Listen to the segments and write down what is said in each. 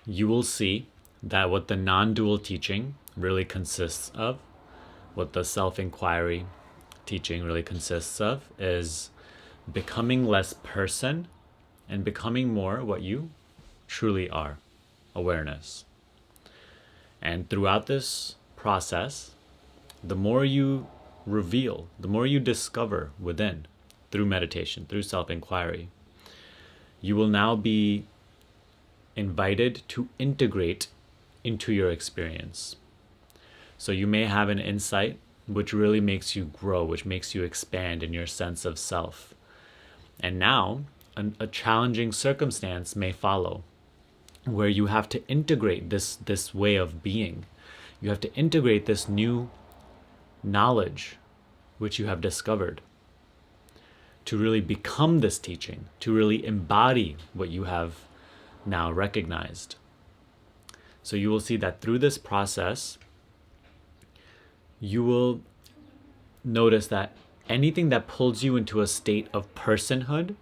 you will see that what the non-dual teaching really consists of, what the self-inquiry teaching really consists of, is becoming less person and becoming more what you truly are, awareness. And throughout this process, the more you reveal, the more you discover within through meditation, through self-inquiry, you will now be invited to integrate into your experience. So you may have an insight which really makes you grow, which makes you expand in your sense of self. And now a challenging circumstance may follow where you have to integrate this way of being. You have to integrate this new knowledge which you have discovered to really become this teaching, to really embody what you have now recognized. So you will see that through this process, you will notice that anything that pulls you into a state of personhood,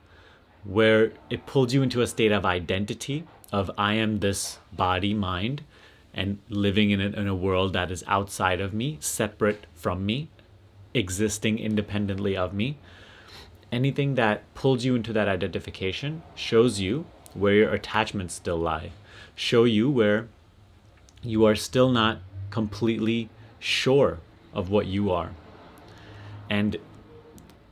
where it pulls you into a state of identity, of I am this body, mind, and living in a world that is outside of me, separate from me, existing independently of me. Anything that pulls you into that identification shows you where your attachments still lie, show you where you are still not completely sure of what you are. And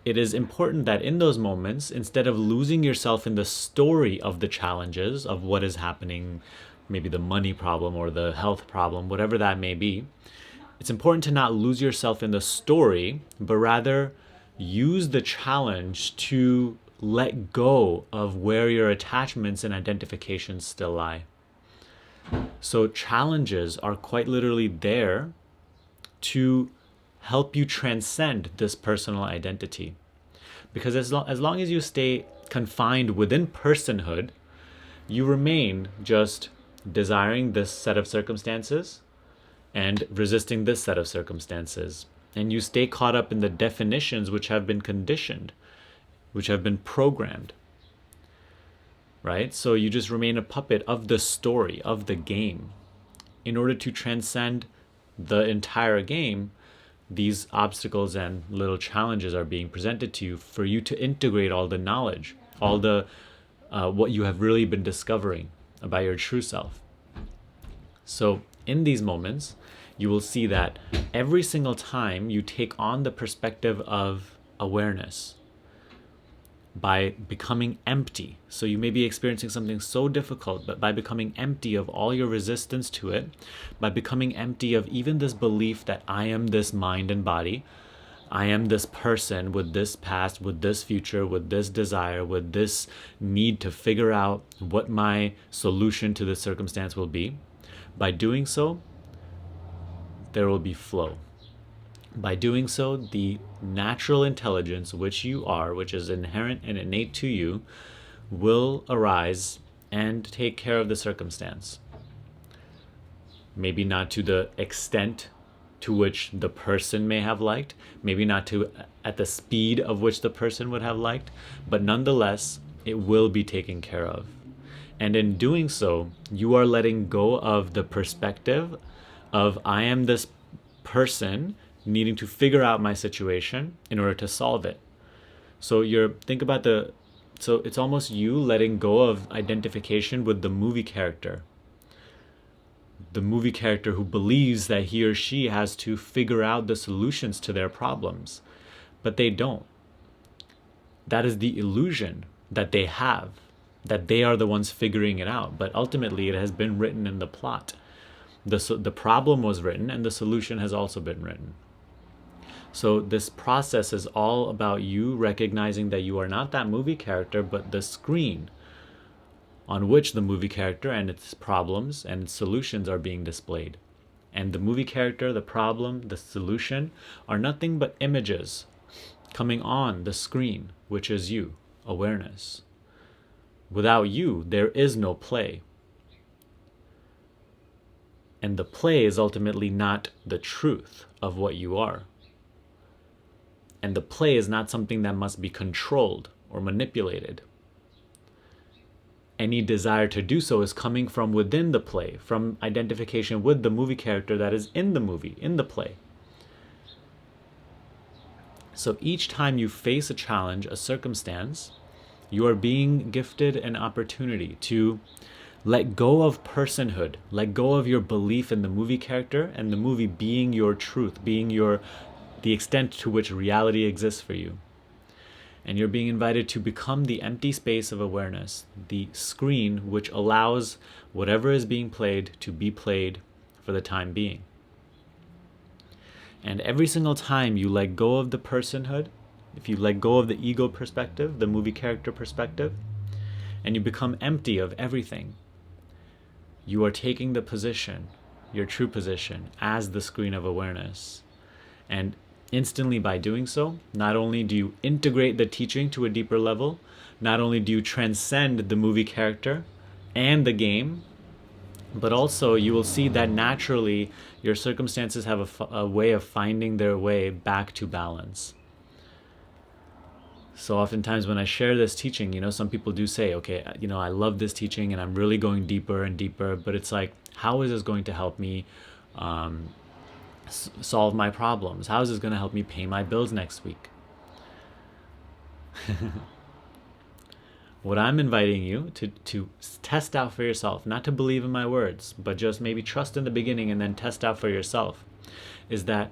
it is important that in those moments, instead of losing yourself in the story of the challenges of what is happening, maybe the money problem or the health problem, whatever that may be, it's important to not lose yourself in the story, but rather use the challenge to let go of where your attachments and identifications still lie. So challenges are quite literally there to help you transcend this personal identity. Because as long as you stay confined within personhood, you remain just desiring this set of circumstances and resisting this set of circumstances. And you stay caught up in the definitions which have been conditioned, which have been programmed. Right? So you just remain a puppet of the story, of the game. In order to transcend the entire game, these obstacles and little challenges are being presented to you for you to integrate all the knowledge, all the what you have really been discovering about your true self. So in these moments, you will see that every single time you take on the perspective of awareness, by becoming empty. So you may be experiencing something so difficult, but by becoming empty of all your resistance to it, by becoming empty of even this belief that I am this mind and body, I am this person with this past, with this future, with this desire, with this need to figure out what my solution to this circumstance will be. By doing so, there will be flow. By doing so, the natural intelligence which you are, which is inherent and innate to you, will arise and take care of the circumstance. Maybe not to the extent to which the person may have liked, maybe not to at the speed of which the person would have liked, but nonetheless, it will be taken care of. And in doing so, you are letting go of the perspective of I am this person needing to figure out my situation in order to solve it. So so it's almost you letting go of identification with the movie character. The movie character who believes that he or she has to figure out the solutions to their problems, but they don't. That is the illusion that they have, that they are the ones figuring it out. But ultimately, it has been written in the plot. The problem was written and the solution has also been written. So this process is all about you recognizing that you are not that movie character, but the screen on which the movie character and its problems and its solutions are being displayed. And the movie character, the problem, the solution are nothing but images coming on the screen, which is you, awareness. Without you, there is no play. And the play is ultimately not the truth of what you are. And the play is not something that must be controlled or manipulated. any desire to do so is coming from within the play, from identification with the movie character that is in the movie, in the play. So each time you face a challenge, a circumstance, you are being gifted an opportunity to let go of personhood, let go of your belief in the movie character and the movie being your truth, being the extent to which reality exists for you. And you're being invited to become the empty space of awareness, the screen which allows whatever is being played to be played for the time being. And every single time you let go of the personhood, if you let go of the ego perspective, the movie character perspective, and you become empty of everything, you are taking the position, your true position, as the screen of awareness. And instantly by doing so, not only do you integrate the teaching to a deeper level, not only do you transcend the movie character and the game, but also you will see that naturally your circumstances have a way of finding their way back to balance. So oftentimes when I share this teaching, some people do say, okay, I love this teaching and I'm really going deeper and deeper, but it's like, how is this going to help me solve my problems? How is this going to help me pay my bills next week? What I'm inviting you to test out for yourself, not to believe in my words, but just maybe trust in the beginning and then test out for yourself, is that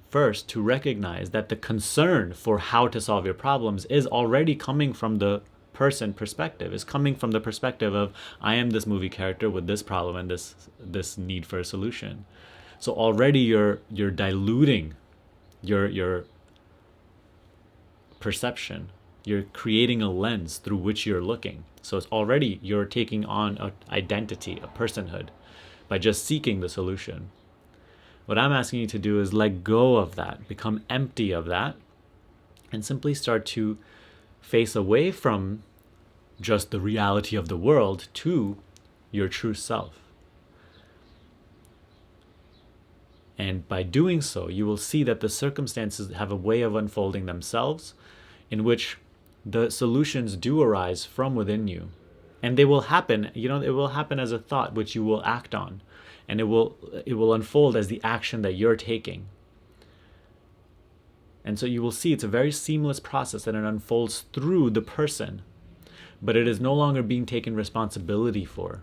first to recognize that the concern for how to solve your problems is already coming from the person perspective, is coming from the perspective of, I am this movie character with this problem and this need for a solution. So already you're diluting your perception. You're creating a lens through which you're looking. So it's already you're taking on an identity, a personhood, by just seeking the solution. What I'm asking you to do is let go of that, become empty of that, and simply start to face away from just the reality of the world to your true self. And by doing so, you will see that the circumstances have a way of unfolding themselves in which the solutions do arise from within you. And they will happen, it will happen as a thought which you will act on. And it will unfold as the action that you're taking. And so you will see it's a very seamless process and it unfolds through the person. But it is no longer being taken responsibility for.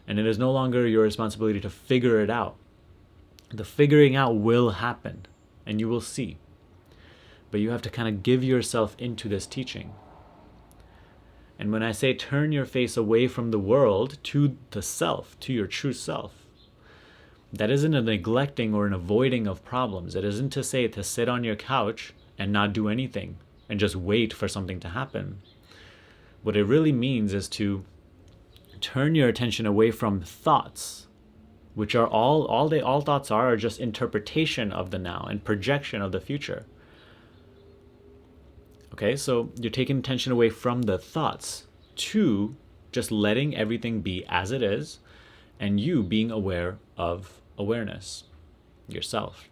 And it is no longer your responsibility to figure it out. The figuring out will happen, and you will see. But you have to kind of give yourself into this teaching. And when I say turn your face away from the world to the self, to your true self, that isn't a neglecting or an avoiding of problems. It isn't to say to sit on your couch and not do anything and just wait for something to happen. What it really means is to turn your attention away from thoughts, which are all thoughts are just interpretation of the now and projection of the future. Okay, so you're taking attention away from the thoughts to just letting everything be as it is, and you being aware of awareness, yourself.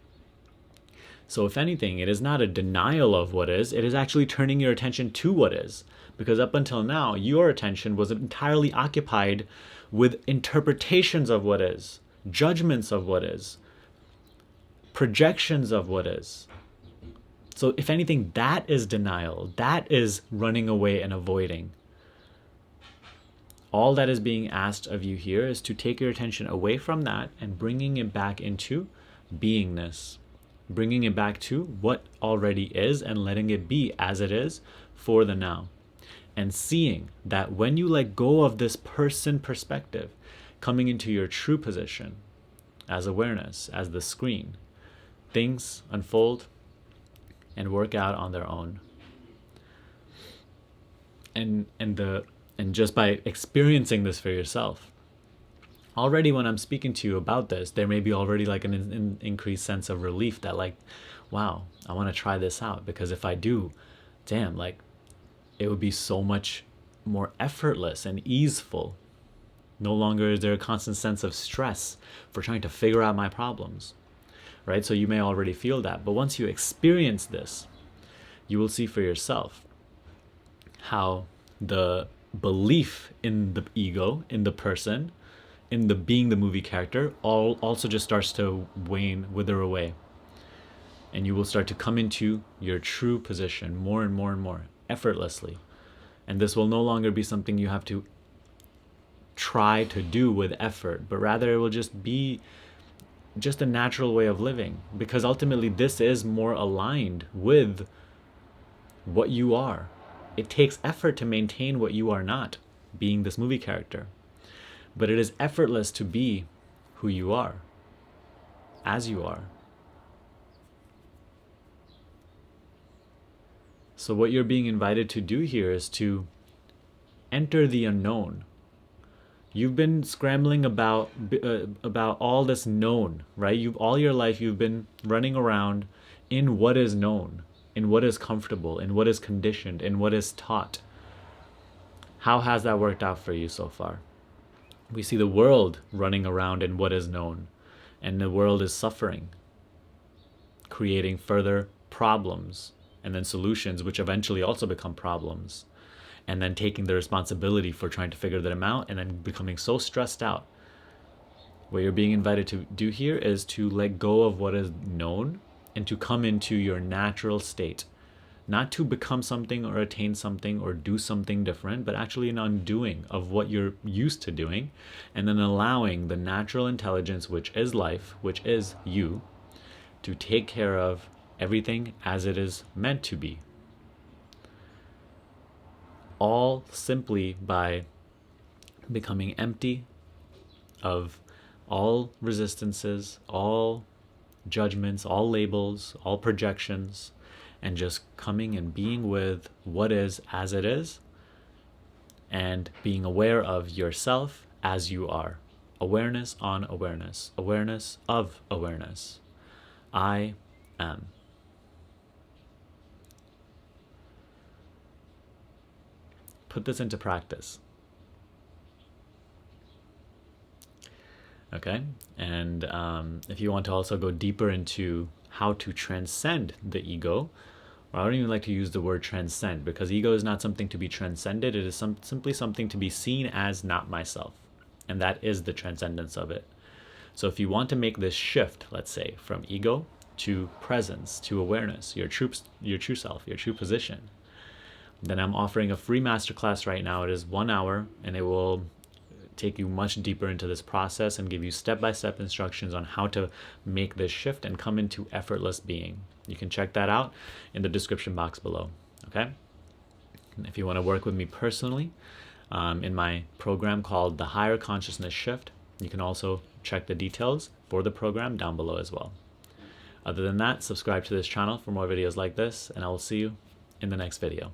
So if anything, it is not a denial of what is, it is actually turning your attention to what is. Because up until now, your attention was entirely occupied with interpretations of what is, judgments of what is, projections of what is. So if anything, that is denial. That is running away and avoiding. All that is being asked of you here is to take your attention away from that and bringing it back into beingness, bringing it back to what already is and letting it be as it is for the now. And seeing that when you let go of this person perspective, coming into your true position as awareness, as the screen, things unfold and work out on their own. And just by experiencing this for yourself, already when I'm speaking to you about this, there may be already like an increased sense of relief that like, wow, I want to try this out, because if I do, damn, like it would be so much more effortless and easeful. No longer is there a constant sense of stress for trying to figure out my problems, right? So you may already feel that, but once you experience this, you will see for yourself how the belief in the ego, in the person, in the being the movie character, all also just starts to wither away. And you will start to come into your true position more and more and more effortlessly. And this will no longer be something you have to try to do with effort, but rather it will just be just a natural way of living, because ultimately this is more aligned with what you are. It takes effort to maintain what you are not, being this movie character. But it is effortless to be who you are, as you are. So what you're being invited to do here is to enter the unknown. You've been scrambling about all this known, right? All your life you've been running around in what is known, in what is comfortable, in what is conditioned, in what is taught. How has that worked out for you so far? We see the world running around in what is known, and the world is suffering, creating further problems, and then solutions, which eventually also become problems, and then taking the responsibility for trying to figure them out, and then becoming so stressed out. What you're being invited to do here is to let go of what is known and to come into your natural state. Not to become something or attain something or do something different, but actually an undoing of what you're used to doing, and then allowing the natural intelligence, which is life, which is you, to take care of everything as it is meant to be. All simply by becoming empty of all resistances, all judgments, all labels, all projections, and just coming and being with what is as it is, and being aware of yourself as you are. Awareness on awareness, awareness of awareness. I am. Put this into practice. Okay? And if you want to also go deeper into how to transcend the ego, or I don't even like to use the word transcend, because ego is not something to be transcended. It is simply something to be seen as not myself. And that is the transcendence of it. So if you want to make this shift, let's say, from ego to presence, to awareness, your true self, your true position, then I'm offering a free masterclass right now. It is 1 hour, and it will take you much deeper into this process and give you step-by-step instructions on how to make this shift and come into effortless being. You can check that out in the description box below, okay? And if you want to work with me personally in my program called The Higher Consciousness Shift, you can also check the details for the program down below as well. Other than that, subscribe to this channel for more videos like this, and I will see you in the next video.